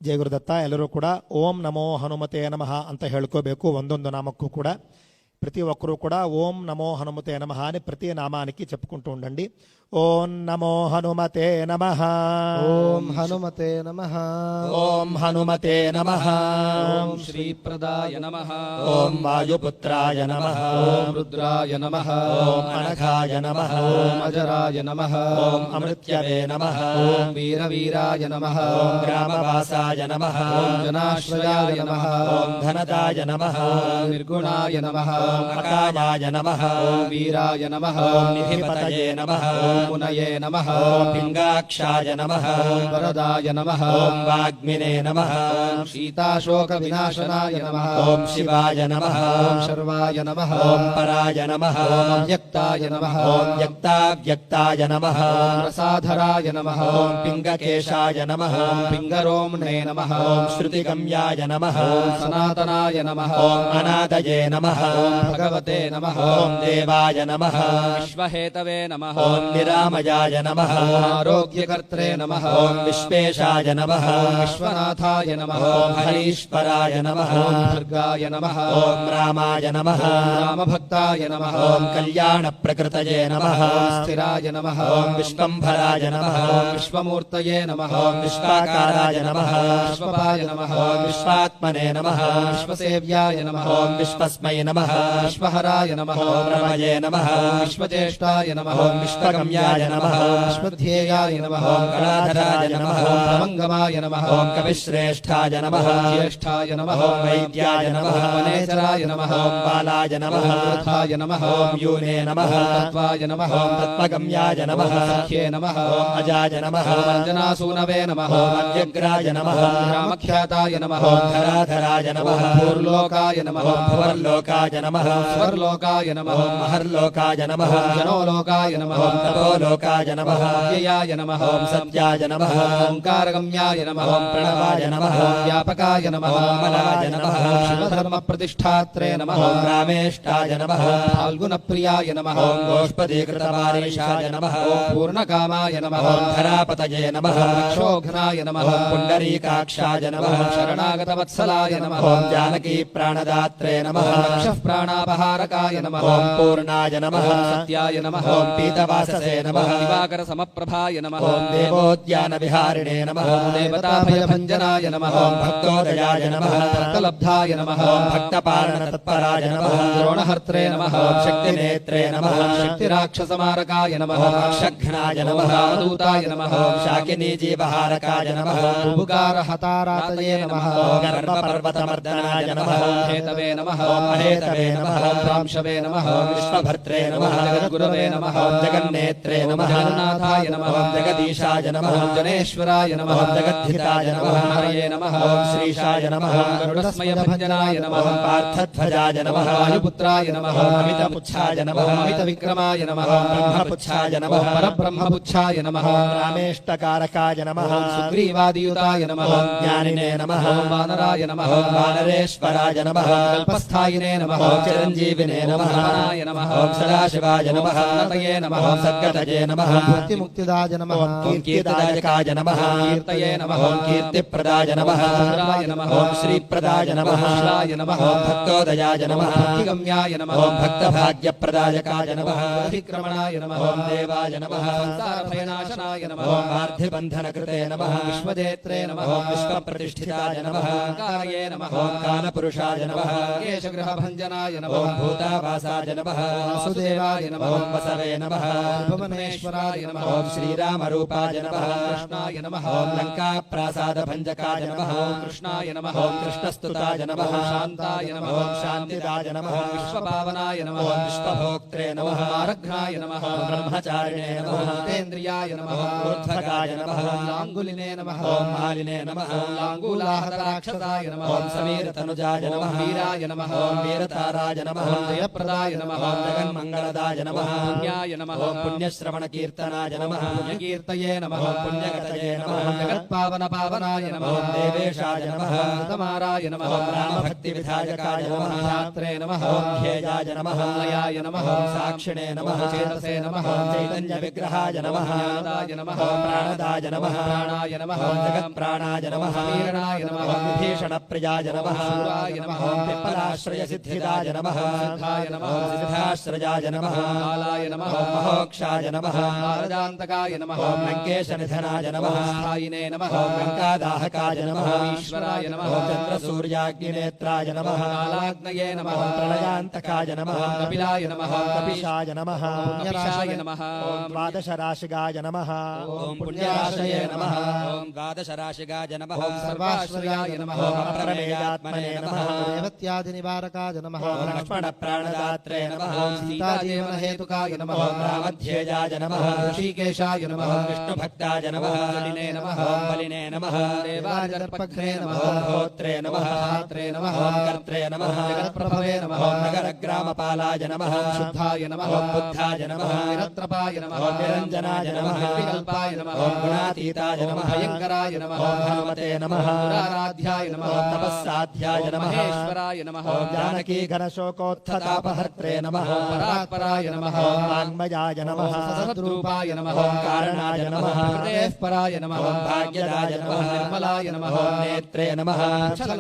ಜಯ ಗುರುದತ್ತ. ಎಲ್ಲರೂ ಕೂಡ ಓಂ ನಮೋ ಹನುಮತೆ ನಮಃ ಅಂತ ಹೇಳ್ಕೋಬೇಕು. ಒಂದೊಂದು ನಾಮಕ್ಕೂ ಕೂಡ ప్రతి ఒక్కరూ కూడా ఓం నమో హనుమతే నమః అని ప్రతి నామానికి చెప్పుకుంటూ ఉండండి. ఓం నమో హనుమతే నమః. ఓం హనుమతే నమః. ఓం హనుమతే నమః. ఓం శ్రీప్రదాయ నమః. ఓం వాయుపుత్రాయ నమః. ఓం రుద్రాయ నమః. ఓం అనఘాయ నమః. ఓం అజరాయ నమః. ఓం అమృత్యవే నమః. ఓం వీరవీరాయ నమః. ఓం గ్రామవాసాయ నమః. ఓం జనాశ్రయాయ నమః. ఓం ధనదాయ నమః. ఓం నిర్గుణాయ నమః. ఓం అకాయాయ నమః. ఓం వీరాయ నమః. ఓం నిధిపతయే నమః. ఓం మునయే నమః. ఓం పింగాక్షాయ నమః. ఓం వరదాయ నమః. ఓం వాగ్మినే నమః. ఓం సీతాశోక వినాశనాయ నమః. ఓం శివాయ నమః. ఓం శర్వాయ నమః. ఓం పరాయ నమః. ఓం అవ్యక్తాయ నమః. ఓం వ్యక్తావ్యక్తాయ నమః. ఓం రసాధరాయ నమః. ఓం పింగకేశాయ నమః. ఓం పింగరోమ్నే నమః. ఓం శృతిగమ్యాయ నమః. ఓం సనాతనాయ నమః. ఓం అనాదయే నమః. ఓం భగవతే నమః. ఓం దేవాయ నమః. విశ్వహేతవే నమః. ఓం నిరామయాయ నమః. ఓం ఆరోగ్యకర్త్రే నమః. ఓం విశ్వేశాయ నమః. ఓం విశ్వనాథాయ నమః. ఓం హరీశ్వరాయ నమః. ఓం భర్గాయ నమః. ఓం రామాయ నమః. ఓం రామభక్తాయ నమః. ఓం కళ్యాణ ప్రకృతయే నమః. ఓం స్థిరాయ నమః. ఓం విశ్వంభరాయ నమః. ఓం విశ్వమూర్తయే నమః. ఓం విశ్వాకారాయ నమః. విశ్వపాయ నమః. ఓం విశ్వాత్మనే నమః. విశ్వసేవ్యాయ నమః. ఓం విశ్వస్మై నమః. విశ్వహరాయ నమః. ఓం రమయే నమః. విశ్వజ్యేష్ఠాయ నమః. ఓం విశ్వగమ్యాయ నమః. విశ్వధ్యేయాయ నమః. ఓం గణాధరాయ నమః. ఓం ప్రమంగమాయ నమః. ఓం కవిశ్రేష్ఠాయ నమః. ఓం జ్యేష్ఠాయ నమః. ఓం వైద్యాయ నమః. ఓం వనేచరాయ నమః. ఓం బాలాయ నమః. ఓం రథాయ నమః. ఓం యూనే నమః. ఓం తత్వాయ నమః. ఓం తత్వగమ్యాయ నమః. ఓం సఖ్యే నమః. ఓం అజాయ నమః. ఓం అంజనాసూనవే నమః. ఓం అవ్యగ్రాయ నమః. ఓం రామఖ్యాతాయ నమః. ఓం ధరాధరాయ నమః. ఓం భూర్లోకాయ నమః. ఓం భువర్లోకాయ నమః. ఓం స్వర్లోకాయ నమః. ఓం మహర్లోకాయ నమః. ఓం జనోలోకాయ నమః. ఓం తపోలోకాయ నమః. ఓం అవ్యయాయ నమః. ఓం సత్యాయ నమః. ఓంకారగమ్యాయ నమః. ఓం ప్రణవాయ నమః. ఓం వ్యాపకాయ నమః. ఓం అమలాయ నమః. ఓం శివధర్మ ప్రతిష్ఠాత్రే నమః. ఓం రామేష్టాయ నమః. ఓం ఫాల్గుణప్రియాయ నమః. ఓం గోష్పదీకృతవారీషాయ నమః. ఓం పూర్ణకామాయ నమః. ఓం ధరాపతయే నమః. ఓం రక్షోఘ్నాయ నమః. ఓం పుండరీకాక్షాయ నమః. ఓం శరణాగతవత్సలాయ నమః. ఓం జానకీ ప్రాణదాత్రే నమః. ఓం రక్షః ప్రాణాపహారకాయ నమః. ఓం పూర్ణాయ నమః. ఓం సత్యాయ నమః. ఓం పీతవాససే నమః. ఓం దివాకర సమప్రభాయ నమః. ఓం దేవోద్యాన విహారిణే నమః. ఓం దేవతాభయభంజనాయ నమః. ఓం భక్తోదయాయ నమః. భక్తలబ్ధాయ నమః. ఓం భక్తపాలన తత్పరాయ నమః. ఓం ద్రోణహర్త్రే నమః. ఓం శక్తినేత్రే నమః. ఓం శక్తిరాక్షసమారకాయ నమః. ఓం అక్షఘ్నాయ ఓం నమః. రామదూతాయ నమః. ఓం శాకినీ జీవహారకాయ నమః. ఉపకారహతారాతయే నమః. ఓం గర్భపర్వతమర్దనాయ నమః. ఓం హేతవే నమః. ఓం మహేతవే నమః. ఓం ప్రాంశవే నమః. ఓం విశ్వభర్త్రే నమః. ఓం జగద్గురవే నమః. ఓం జగన్నేత్రే ఓం నమః. జగన్నాథాయ నమః. ఓం జగదీశాయ నమః. ఓం జనేశ్వరాయ నమః. ఓం జగద్ధితాయ నమః. ఓం హరయే నమః. ఓం శ్రీశాయ నమః. ఓం గరుడస్మయభంజనాయ నమః. ఓం పార్థధ్వజాయ నమః. ఓం వాయుపుత్రాయ నమః. ఓం అమితపుచ్ఛాయ నమః. ఓం అమితవిక్రమాయ నమః. ఓం బ్రహ్మపుచ్ఛాయ నమః. ఓం పరబ్రహ్మపుచ్ఛాయ నమః. ఓం రామేష్టకారకాయ నమః. ఓం సుగ్రీవాదియుతాయ నమః. ఓం జ్ఞానినే నమః. ఓం వానరాయ నమః. ఓం వానరేశ్వరాయ నమః. ఓం కల్పస్థాయినే నమః. ఓం చిరంజీవినే నమః. ఓం రమణాయ నమః. ఓం సదాశివాయ నమః. ఓం సన్నతయే నమః. ఓం సద్గతయే నమః. ఓం భక్తిముక్తిదాయ నమః. ఓం కీర్తిదాయకాయ నమః. కీర్తయే నమః. ఓం కీర్తిప్రదాయ నమః. భద్రాయ నమః. ఓం శ్రీప్రదాయ నమః. ఓం శిలాయ నమః. ఓం భక్తోదయాయ నమః. ఓం భక్తిగమ్యాయ నమః. ఓం భక్తభాగ్యప్రదాయకాయ నమః. అధిక్రమణాయ నమః. ఓం దేవాయ నమః. సంసారభయనాశనాయ నమః. ఓం వార్ధిబంధనకృతే నమః. ఓం విశ్వజేత్రే నమః. ఓం విశ్వప్రతిష్ఠితాయ నమః. ఓంకారయే నమః. ఓం కాలపురుషాయ నమః. కేశగృహభంజనాయ నమః. ఓం భూతావాసాయ నమః. వాసుదేవాయ నమః. ఓం వసవే నమః. భువనేశ్వరాయ నమః. ఓం శ్రీరామరూపాయ నమః. కృష్ణాయ నమః. ఓం లంకాప్రాసాదభంజకాయ నమః. ఓం కృష్ణాయ నమః. ఓం కృష్ణస్తుతాయ నమః. ఓం శాంతాయ నమః. ఓం శాంతిదాయ నమః. ఓం విశ్వపావనాయ నమః. ఓం విశ్వభోక్త్రే నమః. ఆరఘ్నాయ నమః. ఓం బ్రహ్మచారిణే నమః. ఓం జితేంద్రియాయ నమః. ఓం ఊర్ధ్వగాయ నమః. ఓం లాంగులినే నమః. ఓం మాలినే నమః. ఓం లాంగూలాహత రాక్షసాయ నమః. ఓం సమీరతనుజాయ ఓం నమః. వీరాయ నమః. ఓం వీరతారాయ जगत्प्रदाय नमः जयप्रदाय नमः जगन्मङ्गलदाय नमः पुण्याय नमः पुण्यश्रवणकीर्तनाय नमः पुण्यकीर्तये नमः पुण्यगतये नमः जगत्पावनपावनाय नमः देवेशाय नमः तमाराय नमः रामभक्तिविधायकाय नमः ध्यात्रे नमः ध्येयाय नमः लयाय नमः साक्षिणे नमः चेतसे नमः चैतन्यविग्रहाय नमः ज्ञानदाय नमः प्राणदाय नमः प्राणाय नमः जगत्प्राणाय नमः वीरणाय नमः विभीषणप्रियाय नमः शूराय नमः पिप्पलाश्रयसिद्धिदाय नमः सिद्धाय नमः सिद्धाश्रयाय नमः कालाय नमः महोक्षाय नमः नारदान्तकाय नमः लङ्केशनिधनाय नमः स्थायिने नमः लङ्कादाहकाय नमः ईश्वराय नमः चन्द्रसूर्याग्निनेत्राय नमः कालाग्नये नमः प्रलयान्तकाय नमः कपिलाय नमः कपिशाय नमः कपिशाय नमः द्वादशराशिगाय नमः ॐ पुण्यराशये नमः ॐ द्वादशराशिगाय नमः ॐ सर्वाश्रयाय नमः प्रमेयात्मने नमः रेवत्यादिनिवारकाय नमः लक्ष्मणप्राणदात्रे नमः सीताजीवनहेतुकाय नमः रामध्येयाय नमः ऋषिकेशाय नमः विष्णुभक्ताय नमः बलिने नमः बलिने नमः देवादिदर्पघ्ने नमः होत्रे नमः धात्रे नमः कर्त्रे नमः जगत्प्रभवे नमः नगरग्रामपालाय नमः शुद्धाय नमः बुद्धाय नमः निरत्रपाय नमः निरञ्जनाय नमः विकल्पाय नमः गुणातीताय नमः भयङ्कराय नमः हनुमते नमः पुराराध्याय नमः तपस्साध्याय नमः महेश्वराय नमः जानकी घनशोकोत्थतापहर्त्रे नमः परात्पराय नमः वाङ्मयाय नमः सद्रूपाय नमः कारणाय नमः हृदयपराय नमः भाग्यदाय नमः निर्मलाय नमः नेत्रे नमः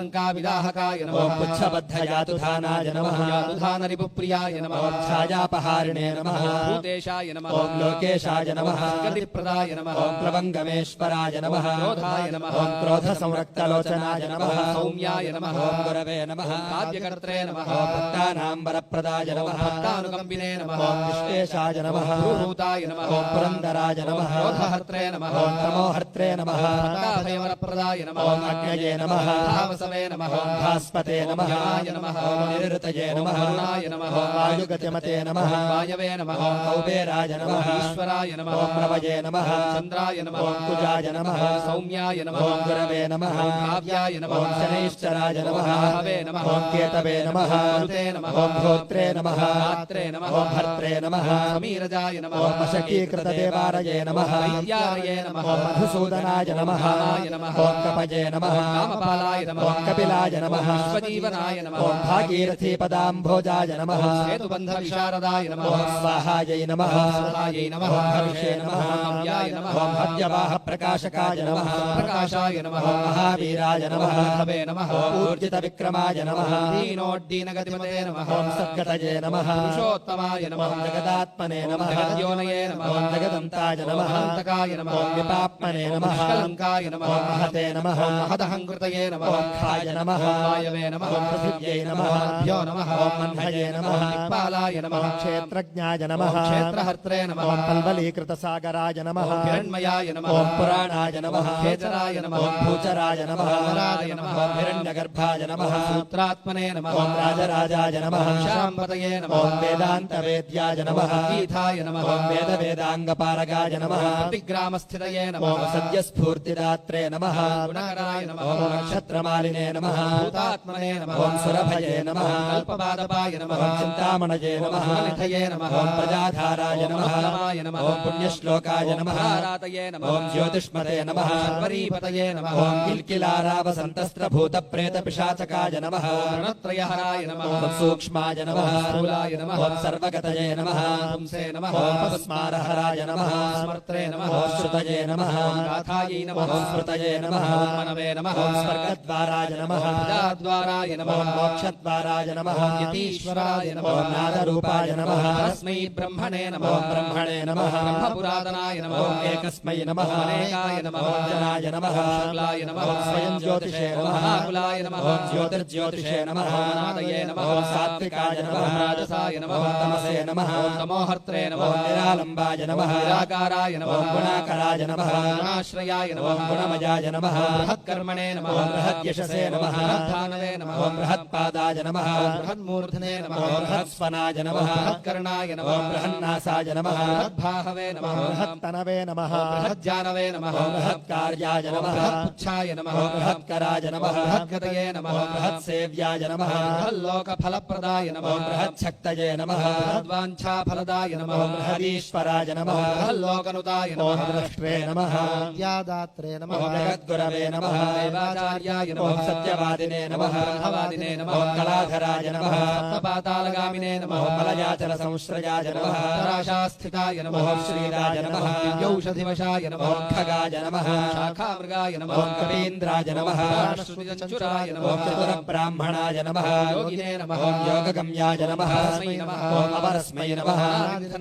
लङ्काविदाहकाय नमः पुच्छबद्धयातुधानाय नमः यातुधानरिपुप्रियाय नमः छायापहारिणे नमः भूतेशाय नमः ॐ लोकेशाय नमः गतिप्रदाय नमः प्लवङ्गमेश्वराय नमः क्रोधाय नमः क्रोधसंरक्तलोचनाय नमः सौम्याय नमः गुरवे नमः काव्यकर्त्रे नमः भक्तानां वरप्रदाय नमः भक्तानुकम्पिने नमः विश्वेशाय नमः पुरुहूताय नमः पुरन्दराय नमः क्रोधहर्त्रे नमः तमोहर्त्रे नमः भक्ताभयवरप्रदाय नमः अग्नये नमः भावसवे नमः भास्पते नमः यमाय नमः निरृतये नमः वरुणाय नमः वायुगतिमते नमः वायवे नमः कौबेराय नमः ईश्वराय नमः प्रभये नमः चन्द्राय नमः कुजाय नमः सौम्याय नमः गुरवे नमः काव्याय नमः शनैश्चराय नमः हवे नमः केतवे नमः मरुते नमः भोत्रे नमः रात्रे नमः भर्त्रे नमः समीरजाय नमः मशकीकृतदेवारये नमः वैद्यारये नमः मधुसूदनाय नमः रामाय नमः कपये नमः रामपालाय नमः कपिलाय नमः विश्वजीवनाय नमः भागीरथीपदाम्भोजाय नमः हेतुबन्धविशारदाय नमः स्वाहायै नमः स्वाहायै नमः हर्षे नमः काव्याय नमः हव्यवाह प्रकाशकाय नमः प्रकाशाय नमः महावीराय नमः हवे नमः ऊर्जितविक्रमाय नमः दीनोड्डीनगतिमते नमः सद्गतये नमः पुरुषोत्तमाय नमः जगदात्मने नमः जगद्योनये नमः जगदन्ताय नमः अन्तकाय नमः विपाप्मने नमः निष्कलङ्काय नमः महते नमः महदहङ्कृतये नमः खाय नमः वायवे नमः पृथिव्यै नमः भ्यो नमः मह्नये नमः दिक्पालाय नमः क्षेत्रज्ञाय नमः क्षेत्रहर्त्रे नमः पल्वलीकृतसागराय नमः हिरण्मयाय नमः ॐ पुराणाय नमः खेचराय नमः भूचराय नमः वराय नमः हिरण्यगर्भाय नमः सूत्रात्मने नमः ॐ राजराजाय नमः शाम्पतये नमः ॐ वेदान्तवेद्याय नमः गीताय नमः ॐ वेदवेदाङ्गपारगाय नमः प्रतिग्रामस्थितये नमः ॐ सद्यस्फूर्तिदात्रे नमः गुणकराय नमः ॐ नक्षत्रमालिने नमः भूतात्मने नमः ॐ सुरभये नमः कल्पपादपाय नमः ॐ चिन्तामणये नमः निधये नमः ॐ प्रजाधाराय नमः नमाय नमः ॐ पुण्यश्लोकाय नमः महारातये नमः ॐ ज्योतिष्मते नमः शर्वरीपतये नमः ॐ किल्किलारावसन्तस्त्रभूतप्रेतपिशाचकाय नमः रणत्रयहराय नमः ॐ सूक्ष्माय नमः स्थूलाय नमः ॐ सर्वगतये नमः पुंसे नमः ॐ अपस्मारहराय नमः स्मर्त्रे नमः ॐ श्रुतये नमः गाथायै नमः ॐ स्मृतये नमः मनवे नमः ॐ स्वर्गद्वाराय नमः प्रजाद्वाराय नमः ॐ मोक्षद्वाराय नमः यतीश्वराय नमः ॐ नादरूपाय नमः तस्मै ब्रह्मणे नमः ॐ ब्रह्मणे नमः ब्रह्मपुरातनाय नमः ॐ एकस्मै नमः अनेकाय नमः ॐ जनाय नमः शुक्लाय नमः ॐ स्वयं ज्योतिषे नमः महाकुलाय नमः ॐ ज्योतिर्ज्योतिषे नमः नादये नमः ॐ सात्विकाय नमः राजसाय नमः ॐ तमसे नमः तमोहर्त्रे ॐ नमः निरालम्बाय नमः निराकाराय नमः ॐ गुणाकराय नमः गुणाश्रयाय नमः ॐ गुणमयाय नमः बृहत्कर्मणे नमः ॐ बृहद्यशसे नमः बृहद्धानवे नमः ॐ बृहत्पादाय नमः बृहन्मूर्धने नमः ॐ बृहत्स्वनाय नमः बृहत्कर्णाय नमः ॐ बृहन्नासाय नमः बृहद्भाहवे नमः बृहत्तनवे नमः बृहज्जानवे नमः ॐ बृहत्कार्याय नमः बृहत्पुच्छाय नमः ॐ बृहत्कराय नमः बृहद्गतये नमः ॐ बृहत्सेव्याय नमः बृहल्लोक दुःखफलप्रदाय नमः बृहच्छक्तये नमः बृहद्वाञ्छाफलदाय नमः बृहदीश्वराय नमः बृहल्लोकनुताय नमः द्रष्ट्रे नमः विद्यादात्रे नमः जगद्गुरवे नमः देवाचार्याय नमः सत्यवादिने नमः ब्रह्मवादिने नमः कलाधराय नमः सप्तपातालगामिने नमः मलयाचल संश्रयाय नमः राशास्थिताय नमः श्रीराज नमः दिव्यौषधिवशाय नमः खगाय नमः शाखामृगाय नमः कवीन्द्राय नमः प्राणस्मृतिचञ्चुराय नमः चतुरब्राह्मणाय नमः योगिने नमः योगगम्याय नमः परस्मै नमः अपरस्मै नमः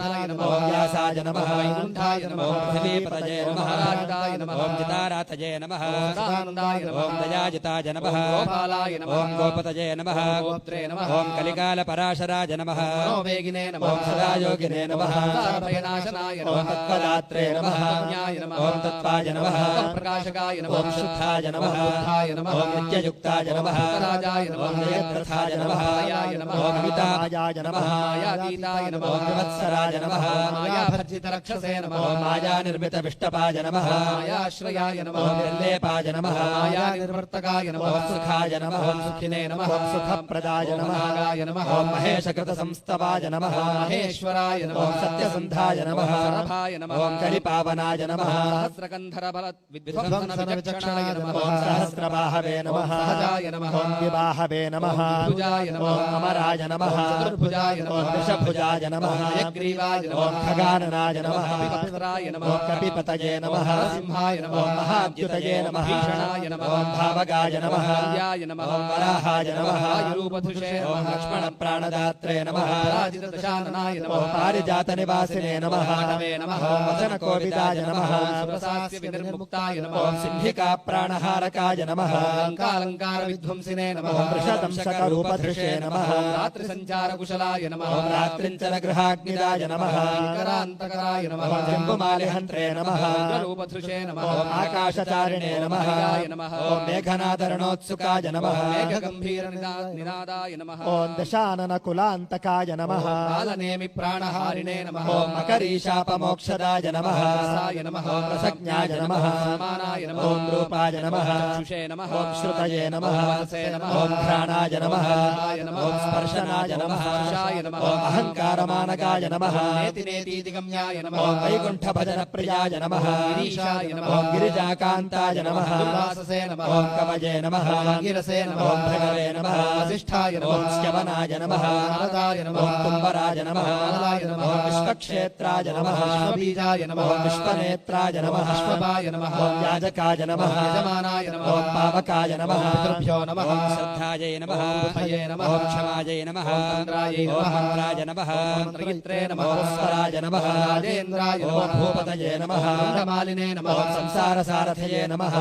नारायणाय नमः व्यासाय नमः वैकुण्ठाय नमः पृथिवीपतये नमः महाराजिताय नमः जितारातये नमः सदानन्दाय नमः दयाजिताय नमः गोपालाय नमः गोपतये नमः गोप्त्रे नमः कलिकालपराशराय नमः मनोवेगिने नमः सदायोगिने नमः तारभयनाशनाय नमः तत्त्वदात्रे नमः ज्ञाय नमः तत्त्वाय नमः प्रकाशकाय नमः शुद्धाय नमः बुद्धाय नमः नित्ययुक्ताय नमः राजाय नमः जयद्रथाय नमः मायाय नमः अमितायाय नमः मायातीताय नमः वत्सराय नमः मायाभर्जितरक्षसे नमः मायानिर्मितविष्टपाय नमः मायाश्रयाय नमः निर्लेपाय नमः मायानिर्वर्तकाय नमः सुखाय नमः सुखिने नमः सुखप्रदाय नमः नागाय नमः महेशकृतसंस्तवाय नमः महेश्वराय नमः सत्यसन्धाय नमः सरभाय नमः कलिपावनाय नमः सहस्रकन्धरबलविध्वंसनविचक्षणाय नमः सहस्रबाहवे नमः सहजाय नमः विबाहवे नमः भुजाय नमः अमराय नमः चतुर्भुजाय नमः दशभुजाय नमः हयग्रीवाय नमः खगाननाय नमः कपिपत्राय नमः कपिपतये नमः सिंहाय नमः महाद्युतये नमः भीषणाय नमः भावगाय नमः कल्याय नमः वराहाय नमः वायुरूपधुषे नमः लक्ष्मणप्राणदात्रे नमः पराजितदशाननाय नमः पारिजातनिवासिने नमः पाटवे नमः वचनकोविदाय नमः सुरसास्य विनिर्मुक्ताय नमः सिंहिकाप्राणहारकाय नमः लङ्कालङ्कारविध्वंसिने नमः वृषदंशकरूपधृषे नमः रात्रिसञ्चारकुशलाय नमः रात्रिञ्चलगृहाग्निदाय नमः करान्तकराय नमः जम्बुमालिहन्त्रे नमः रूपधृषे नमः आकाशचारिणे नमः हरियाय नमः मेघनादरणोत्सुकाय नमः मेघगम्भीरनिनादाय नमः दशाननकुलान्तकाय नमः कालनेमि प्राणहारिणे नमः मकरीशापमोक्षदाय नमः रसाय नमः रसज्ञाय नमः समानाय नमः ॐ रूपाय नमः चक्षुषे नमः श्रुतये नमः मनसे नमः घ्राणाय नमः आय नमः स्पर्शनाय नमः स्पर्शाय नमः अहङ्कारमानकाय नमः नेति नेतीदिगम्याय नमः वैकुण्ठभजनप्रियाय नमः गिरीशाय नमः गिरिजाकान्ताय नमः दुर्वाससे नमः कवये नमः गिरसे नमः भृगवे नमः वसिष्ठाय नमः श्यवनाय नमः नारदाय नमः तुम्बराय नमः नारदाय नमः विश्वक्षेत्राय नमः विश्वबीजाय नमः विश्वनेत्राय नमः विश्वपाय नमः याजकाय नमः यजमानाय नमः पावकाय नमः पितृभ्यो नमः श्रद्धायै नमः बुद्धये नमः क्षमायै नमः तन्द्रायै नमः मन्त्राय नमः मन्त्रयित्रे नमः स्वराय नमः राजेन्द्राय नमः भूपतये नमः कुण्डमालिने नमः संसारसारथये नमः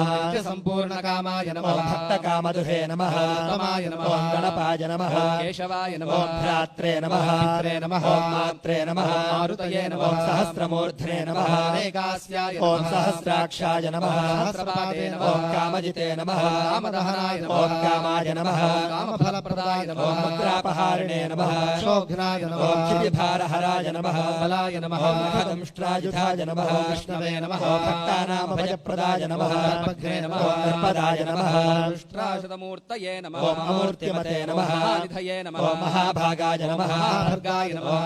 नित्यसम्पूर्णकामाय नमः भक्तकामधुहे नमः उत्तमाय नमः गणपाय नमः केशवाय नमः भ्रात्रे नमः पित्रे नमः मात्रे नमः मारुतये नमः सहस्रमूर्ध्ने नमः अनेकास्याय ॐ नमः सहस्राक्षाय नमः सहस्रपादे नमः ॐ कामजिते नमः कामदहनाय ॐ नमः कामाय नमः कामफलप्रदाय नमः मुद्रापहारिणे नमः शोघ्नाय नमः ॐ क्षितिभारहराय नमः बलाय नमः महदंष्ट्रायुधाय नमः विष्णवे नमः भक्तानामभयप्रदाय नमः सर्वज्ञे नमः निर्पदाय नमः दुष्ट्राशतमूर्तये नमः ॐ अमूर्तिमते नमः महानिधये नमः ॐ महाभागाय नमः महाभर्गाय नमः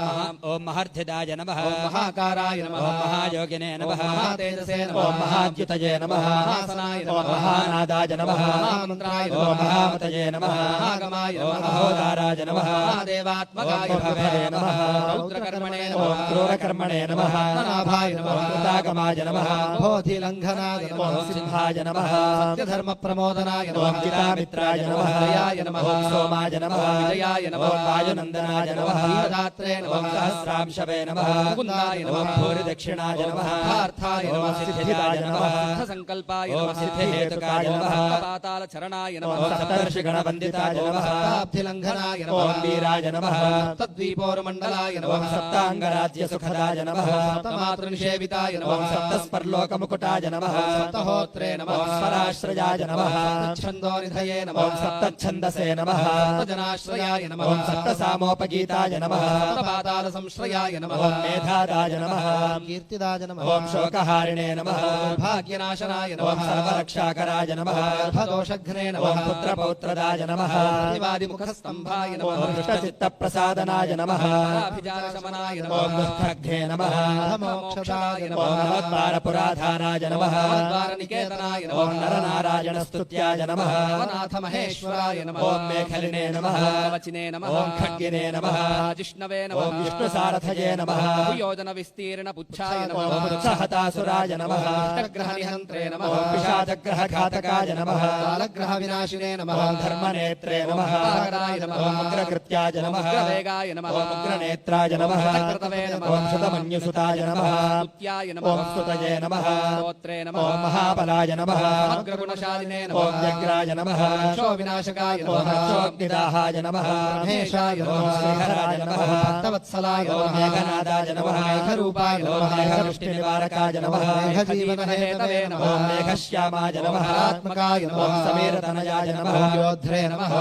ॐ महर्थिदाय नमः महाकाराय नमः ॐ महायोगिने नमः महातेजसे नमः ॐ महाद्युतये नमः महासनाय ॐ नमः महानादाय नमः महामन्त्राय ॐ नमः महामतये नमः महागमाय ॐ नमः महोदाराय नमः महादेवात्मकाय ॐ प्रभवे नमः रौद्रकर्मणे ॐ नमः क्रूरकर्मणे नमः नाभाय नमः कृतागमाय नमः बोधिलङ्घनाय ॐ नमः सिंहाय नमः सत्यधर्मप्रमोदनाय ॐ नमः गीतामित्राय नमः जयाय नमः ॐ सोमाय नमः विजयाय नमः ॐ वायुनन्दनाय नमः वीरदात्रे ॐ नमः सहस्रांशवे नमः मुकुन्दाय ॐ नमः भूरिदक्षिणाय नमः सिद्धार्थाय ॐ नमः सिद्धिदाय नमः सिद्धसङ्कल्पाय ॐ नमः सिद्धिहेतुकाय नमः पातालचरणाय ॐ नमः सप्तर्षिगणवन्दिताय नमः सप्ताब्धिलङ्घनाय ॐ नमः वीराय नमः तद्वीपोरमण्डलाय ॐ नमः सप्ताङ्गराज्यसुखदाय नमः सप्तमातृनिषेविताय ॐ नमः सप्तस्पर्लोकमुकुटाय नमः सप्तहोत्रे नमः ॐ स्वराश्रयाय नमः छन्दोनिधये ॐ नमः सप्तच्छन्दसे नमः सप्तजनाश्रयाय नमः ॐ सप्तसामोपगीताय नमः सप्तपातालसंश्रयाय नमः ॐ मेधादाय नमः कीर्तिदाय नमः ॐ शोकहारिणे नमः भाग्यनाशनाय ॐ नमः सर्वरक्षाकराय नमः गर्भदोषघ्ने ॐ नमः पुत्रपौत्रदाय नमः प्रतिवादिमुखसंहाराय स्तम्भाय नमः दृष्टचित्तप्रसादनाय नमः पराभिजातशमनाय ॐ नमः दुःखघ्ने नमः मोक्षदाय ॐ नमः नवद्वारपुराधाराय नमः नवद्वारनिकेतनाय ॐ नमः नरनारायणस्तुत्याय नमः नवनाथ महेश्वराय नमः ॐ मेखलिने नमः वचिने नमः ॐ खड्गिने नमः जिष्णवे ॐ नमः विष्णुसारथये नमः भूयोजन विस्तीर्ण पुच्छाय ॐ नमः पुच्छहतासुराय नमः ग्रहनिहन्त्रे नमः ॐ पिशाचग्रहघातकाय नमः कालग्रहविनाशिने नमः ॐ धर्मनेत्रे नमः सागराय नमः ॐ उग्रकृत्याय नमः उग्रवेगाय नमः ॐ उग्रनेत्राय नमः कृतवे नमः ॐ सुतमन्युसुताय नमः स्तुत्याय ॐ नमः स्तुतये नमः स्तोत्रे नमः ॐ महाबलाय नमः अग्रगुणशालिने ॐ नमः व्यग्राय नमः शोविनाशकाय ॐ नमः रक्षोग्निदाहाय नमः महेशाय ॐ नमः श्रीहराय नमः भक्तवत्सलाय ॐ नमः मेघनादाय नमः मेघरूपाय ॐ नमः मेघवृष्टिनिवारकाय नमः मेघजीवनहेतवे नमः ॐ मेघश्यामाय नमः आत्मकाय नमः ॐ समीरतनयाय नमः योध्रे नमः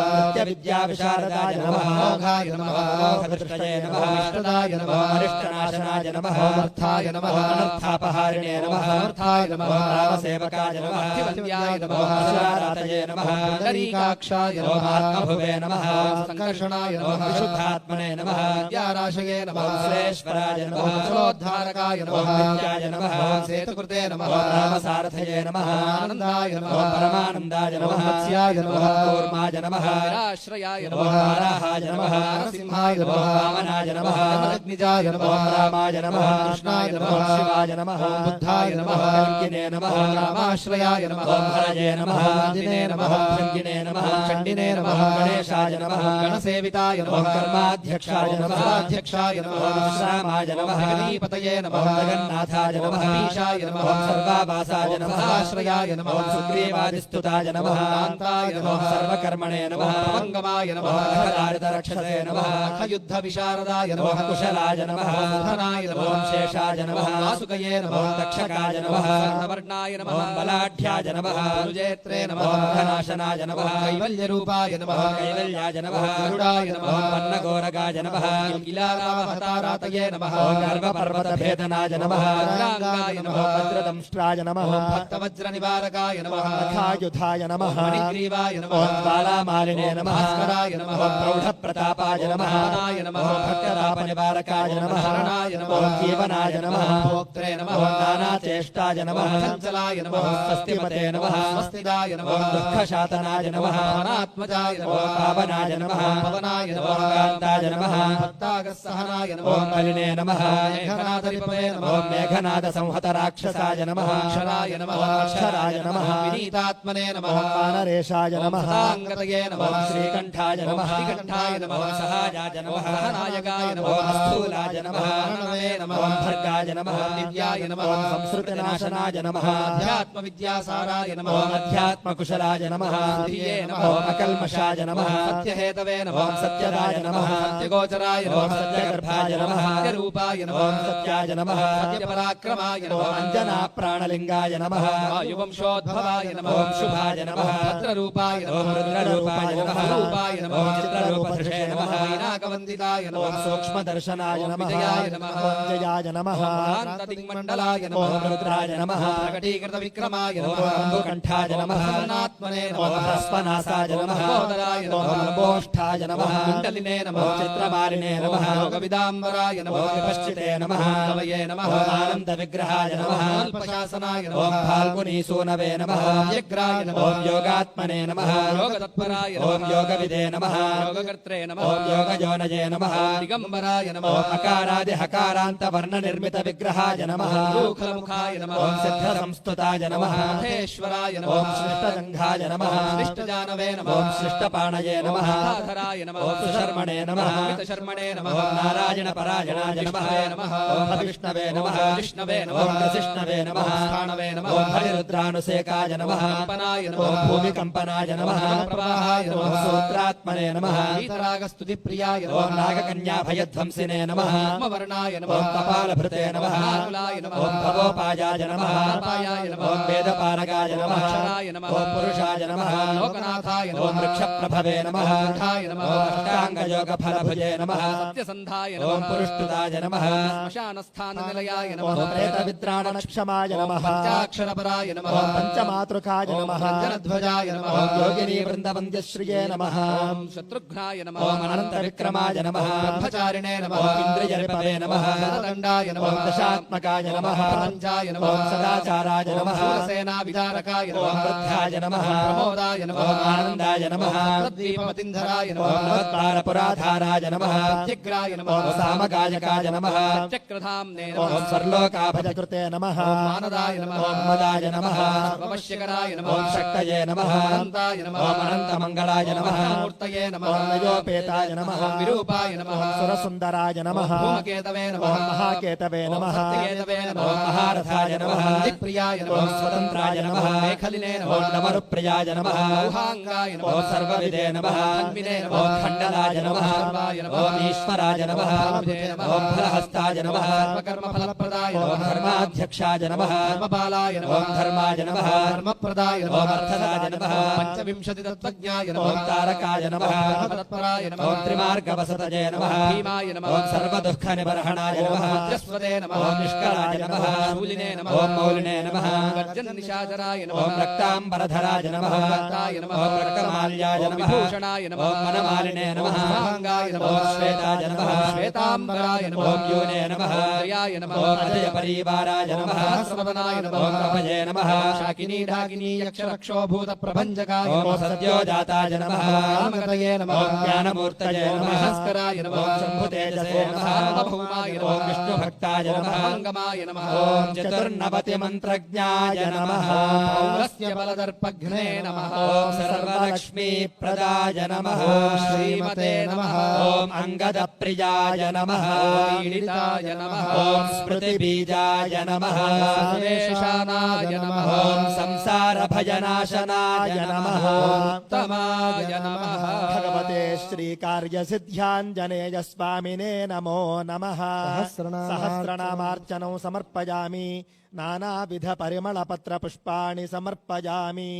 नित्यविद्याविशारदाय नमः मोघाय नमः मोघदृष्टये नमः इष्टदाय नमः अरिष्टनाशनाय नमः अर्थाय नमः अनर्थापहारिणे नमः अर्थाय नमः रामसेवकाय नमः भक्तिवन्द्याय नमः अक्षरारातये नमः पुण्डरीकाक्षाय ॐ नमः आत्मभुवे नमः सङ्कर्षणाय नमः विशुद्धात्मने नमः विद्याराशये नमः ॐ सुरेश्वराय नमः कुशलोद्धारकाय ॐ नमः विद्याय नमः सेतुकृते नमः ॐ रामसारथये नमः आनन्दाय ॐ नमः परमानन्दाय नमः वत्स्याय नमः कूर्माय नमः निराश्रयाय ॐ नमः वाराहाय नमः नरसिंहाय ॐ नमः वामनाय नमः अग्निजाय ॐ नमः रामाय नमः कृष्णाय नमः ॐ शिवाय नमः ॐ बुद्धाय नमः कल्किने नमः रामाश्रयाय नमः ॐ हरये नमः दिने नमः भृङ्गिने नमः चण्डिने नमः गणेशाय नमः गणसेविताय ॐ नमः कर्माध्यक्षाय नमः सर्वाध्यक्षाय ॐ नमः विश्रामाय नमः जगदीपतये नमः ॐ जगन्नाथाय नमः ईशाय नमः ॐ सर्वाभासाय नमः सदाश्रयाय नमः ॐ सुग्रीवादिस्तुताय नमः कान्ताय नमः ॐ सर्वकर्मणे नमः भवङ्गमाय नमः खदारितरक्षसे नमः युद्धविशारदाय ॐ नमः कुशलाय नमः धनाय नमः ॐ शेषाय नमः वासुकये नमः ॐ तक्षकाय नमः वर्णाय नमः ॐ बलाढ्याय नमः रुजेत्रे नमः ॐ घनाशनाय नमः कैवल्यरूपाय नमः ॐ कैवल्याय नमः गरुडाय नमः ॐ पन्नगोरगाय नमः किलारावहतारातये नमः ॐ गर्भपर्वतभेदनाय नमः वज्राङ्गाय ॐ नमः वज्रदंष्ट्राय नमः ॐ भक्तवज्रनिवारकाय नमः नखायुधाय नमः मणिग्रीवाय नमः ॐ ज्वालामालिने नमः भास्कराय नमः ॐ प्रौढप्रतापाय नमः पवनाय नमः ॐ भक्ततापनिवारकाय नमः शरणाय नमः ॐ जीवनाय नमः भोक्त्रे नमः ॐ नानाचेष्टाय नमः चञ्चलाय नमः ॐ स्वस्तिमते नमः स्वस्तिदाय नमः ॐ दुःखशातनाय नमः पवनात्मजाय ॐ नमः पावनाय नमः पवनाय ॐ नमः कान्ताय नमः भक्तागस्सहनाय ॐ नमः बलिने नमः मेघनाथरिपवे नमः ॐ मेघनादसंहतराक्षसाय नमः अक्षराय नमः ॐ अक्षराय नमः विनीतात्मने नमः ॐ वानरेशाय नमः सताङ्गतये नमः ॐ श्रीकण्ठाय नमः श्रीकण्ठाय नमः ॐ सहायाय नमः सहनायकाय नमः ॐ स्थूलाय नमः प्रणवे नमः ॐ भर्गाय नमः दिव्याय नमः ॐ संसृतिनाशनाय नमः अध्यात्मविद्यासाराय नमः ॐ अध्यात्मकुशलाय नमः धिये नमः ॐ अकल्मषाय नमः सत्यहेतवे नमः ॐ सत्यदाय नमः सत्यगोचराय ॐ नमः सत्यगर्भाय नमः सत्यरूपाय ॐ नमः सत्याय नमः सत्यपराक्रमाय ॐ नमः अञ्जनाप्राणलिङ्गाय नमः वायुवंशोद्भवाय नमः ॐ शुभाय नमः भद्ररूपाय ॐ नमः रुद्ररूपाय नमः रूपाय ॐ नमः चित्ररूपधृषे नमः वैनाकवन्दिताय ॐ नमः सूक्ष्मदर्शनाय ॐ नमः विजयाय नमः ॐ जयाय नमः दिग्मण्डलाय ॐ नमः रुद्राय नमः प्रकटीकृतविक्रमाय ॐ नमः अम्बुकण्ठाय नमः अन्नात्मने ॐ नमः ह्रस्वनासाय नमः महोदराय ॐ नमः नभोष्ठाय नमः कुण्डलिने ॐ नमः चित्रमालिने नमः योगविदाम्बराय ॐ नमः विपश्चिते नमः कवये नमः ॐ आनन्दविग्रहाय नमः अल्पशासनाय ॐ नमः फाल्गुनीसूनवे नमः व्यग्राय ॐ नमः योगात्मने नमः योगतत्पराय ॐ नमः योगविदे नमः योगकर्त्रे नमः ॐ योगयोनये नमः दिगम्बराय ॐ नमः अकारादिहकारान्तवर्णनिर्मितविग्रहाय नमः रूखलमुखाय नमः ॐ सिद्धसंस्तुताय नमः महेश्वराय ॐ नमः श्लिष्टजङ्घाय नमः श्लिष्टजानवे ॐ नमः श्लिष्टपाणये नमः धाधराय नमः ॐ सुशर्मणे नमः शर्मणे नमः ॐ नारायणपरायणाय नमः नमः ॐ विष्णवे नमः विष्णवे ॐ नमः प्रसिष्णवे नमः स्थाणवे नमः ॐ हरिरुद्रानुसेकाय नमः कम्पनाय ॐ नमः भूमिकम्पनाय नमः प्रवाहाय ॐ नमः सूत्रात्मने नमः वीतरागस्तुतिप्रियाय ॐ नमः नागकन्याभयध्वंसिने नमः वर्णाय ॐ नमः कपालभृते नमः नाकुलाय नमः ॐ भवोपायाय नमः पायाय नमः ॐ वेदपारगाय नमः अक्षराय नमः ॐ पुरुषाय नमः लोकनाथाय नाथाय ॐ नमः वृक्षप्रभवे नमः वृक्षाय नमः अष्टाङ्गयोगफलभुजे नमः सत्यसन्धाय ॐ नमः पुरुष्टुताय नमः श्मशानस्थाननिलयाय ॐ नमः प्रेतवित्राणक्षमाय नमः पञ्चाक्षरपराय नमः ॐ पञ्चमातृकाय नमः रञ्जनध्वजाय नमः ॐ योगिनीवृन्दवन्द्यश्रिये नमः ॐ शत्रुघ्नाय नमः ॐ अनन्तविक्रमाय नमः ब्रह्मचारिणे नमः ॐ इन्द्रियरिपवे नमः दण्डाय ॐ नमः दशात्मकाय नमः पञ्चाय ॐ नमः सदाचाराय नमः शूरसेनाविदारकाय ॐ नमः वृद्धाय नमः प्रमोदाय ॐ नमः आनन्दाय नमः प्रदीपमतिन्धराय ॐ नमः नवद्वारपुराधाराय नमः प्रत्यग्राय नमः ॐ सामगायकाय नमः चक्रधाम्ने ॐ नमः स्वर्लोकाभजकृते भजकृते नमः मानदाय नमः ॐ मदाय नमः सर्ववश्यकराय ॐ नमः शक्तये नमः अनन्ताय नमः ॐ अनन्तमङ्गलाय नमः मूर्तये ॐ नमः नयोपेताय नमः विरूपाय नमः सुरसुन्दराय नमः धूमकेतवे ॐ नमः महाकेतवे नमः सत्यकेतवे ॐ नमः महारथाय नमः प्रियाय ॐ नमः स्वतन्त्राय नमः मेखलिने ॐ नमः नमरुप्रियाय नमः ऊहाङ्गाय ॐ नमः सर्वविदे नमः तन्विने ॐ नमः खण्डलाय नमः सर्वाय नमः ॐ ईश्वराय नमः फलभुजे नमः ॐ फलहस्ताय नमः सर्वकर्मफलप्रदाय ॐ नमः धर्माध्यक्षाय नमः धर्मपालाय ॐ नमः धर्माय नमः धर्मप्रदाय ॐ नमः अर्थदाय नमः पञ्चविंशतितत्त्वज्ञाय ॐ नमः तारकाय नमः तत्पराय नमः ॐ त्रिमार्गवसतये नमः भीमाय नमः ॐ सर्वदुःखनिबर्हणाय नमः वज्रस्वते नमः ॐ निष्कलाय नमः शूलिने नमः ॐ मौलिने नमः गर्जन्निशाचराय ॐ नमः रक्ताम्बरधराय नमः भक्ताय नमः ॐ रक्तमाल्याय ॐ नमः विभूषणाय नमः ॐ मनमालिने नमः महाङ्गाय ॐ नमः श्वेताय नमः श्वेताम्बराय नमः ॐ यूने नमः जयाय नमः ॐ अजयपरीवाराय नमः सहस्रवदनाय नमः ॐ कपये नमः शाकिनी ढाकिनी यक्षरक्षोभूतप्रभञ्जकाय ॐ नमः सद्योजाताय नमः रामगतये नमः ॐ ज्ञानमूर्तये ॐ नमः भास्कराय नमः ॐ शम्भुतेजसे नमः सार्वभौमाय ॐ नमः विष्णुभक्ताय नमः अङ्गमाय नमः ॐ चतुर्नवतिमन्त्रज्ञाय नमः पौरस्य बलदर्पघ्ने नमः ॐ सर्वलक्ष्मीप्रदाय नमः श्रीमते नमः ॐ अङ्गदप्रियाय नमः पीडिताय नमः ॐ स्मृतिबीजाय नमः सर्वेशानाय नमः ॐ संसारभयनाशनाय नमः उत्तमाय नमः भगवते श्रीकार्यसिद्ध्याञ्जनेय स्वामिने नमो नमः सहस्रनामार्चनं समर्पयामि नानाविधपरिमलपत्रपुष्पाणि समर्पयामि